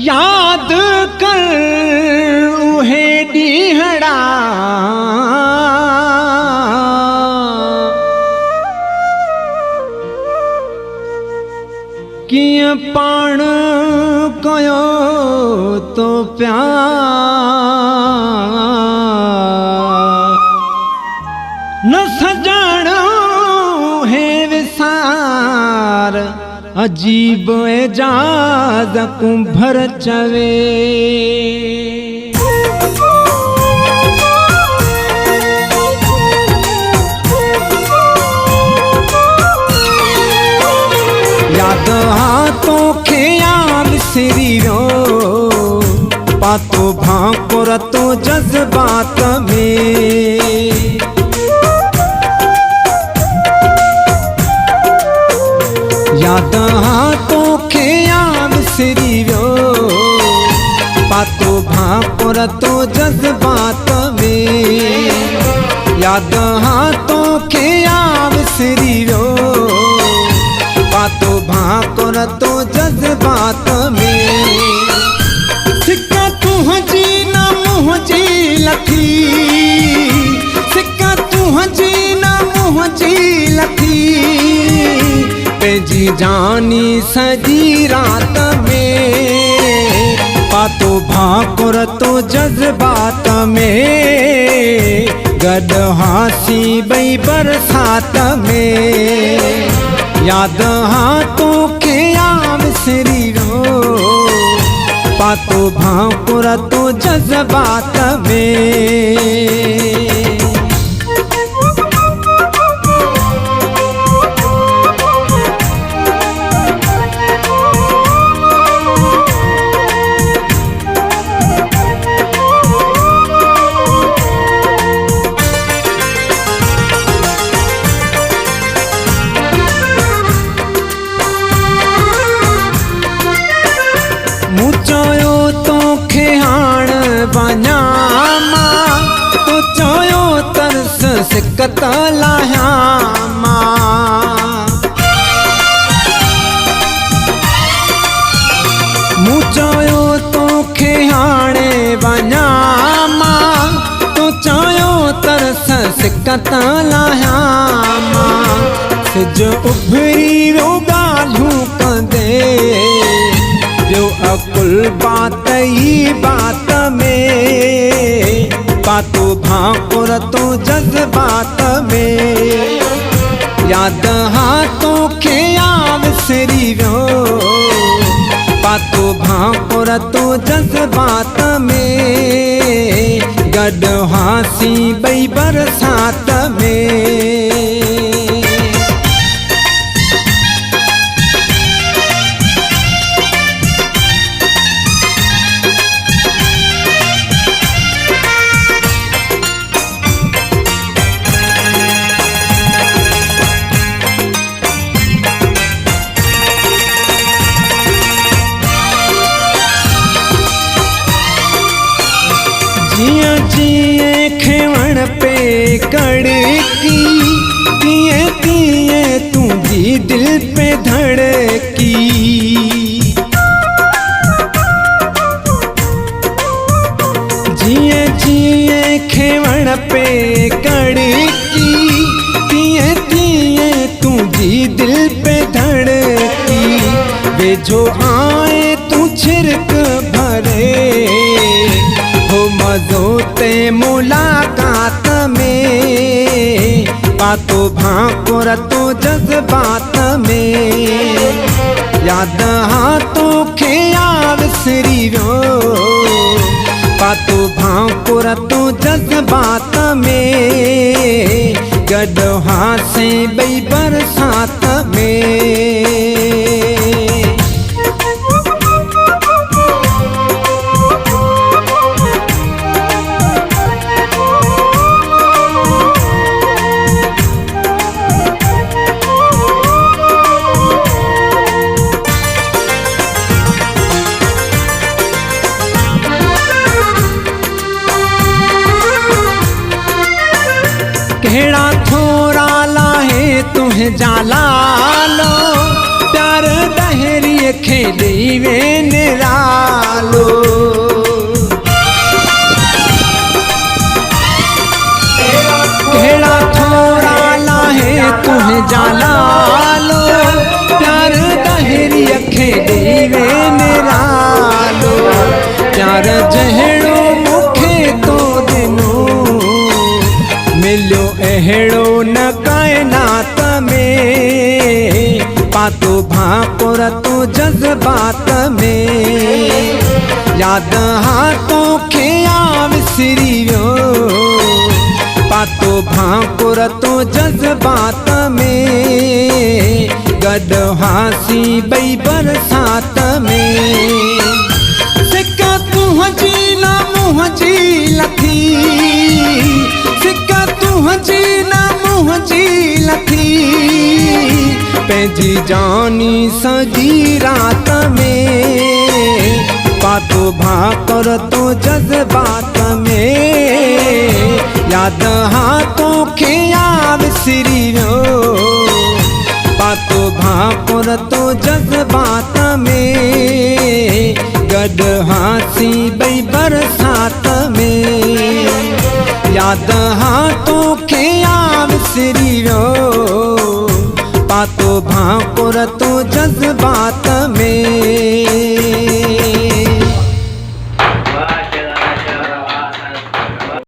याद कर उहे ॾींहड़ा कीअं पाण कयो तो प्यार न सजण है विसार अजीब एजाज कुंभर चवे याद हाथों खे विसरी वियो पातो भाकुर तो जज्बात में याद हाथों खे विसरी वियो पातो भाकुर तो जज्बात में याद हाथों खे विसरी वियो पातो भाकुर तो जज्बात में सिक्का तुझी न मुझी लखी सिक्का तुझी न मुझी लखी पंहिंजी जानी सजी रात में पातो भाकुर तो जज्बात में गॾु हासी ॿई बरसात में याद हाथों खे विसरी वियो पातो भाकुर तो जज्बात में वञा मां तो चयो तरस सिकत लाहिया मां मूं चयो तोखे हाणे वञा मां तो चयो तरस सिकत लाहिया मां सिज उभरी वियो ॻाल्हियूं कंदे वियो अकुल बात ई बात में पातो भाकुर तो जज्बात में याद हाथों खे विसरी वियो पातो भाकुर तो जज्बात में गॾु हासी ॿई बरसात में जियां जिए खेवण पे कड़की तीए तीए तुझी दिल पे धड़की जिए जिए खेवण पे कड़की तीए तीए तुझी दिल पे धड़की वेझो आए तू छिरक भरे हो मज़ो ते मुलाकात में पातो भाकुर तो जज्बात में याद हाथों खे विसरी वियो पातो भाकुर तो जज्बात में गॾु हासे ॿई बरसात में कहिड़ा थोरा लाहे तुहे जाला लो प्यार डहरी खे ॾेई वे निरालो अहिड़ो न काइनात में पातो भाकुर तो जज़्बात में याद हाथों खे आ विसरी वियो पातो भाकुर तो जज़्बात में गॾु हासी ॿई बरसात में सिक तुंहिंजी न मुंहिंजी लथी सिक तुंहिंजी न मुंहिंजी लथी पंहिंजी जानी सॼी रात में पातो भाकुर तो जज़्बात में याद हाथों खे आ विसरी वियो पातो भाकुर तो जज़्बात में गॾु हासी ॿई बरसात में याद हाथों खे आ विसरी वियो पातो भाकुर तो जज़्बात में।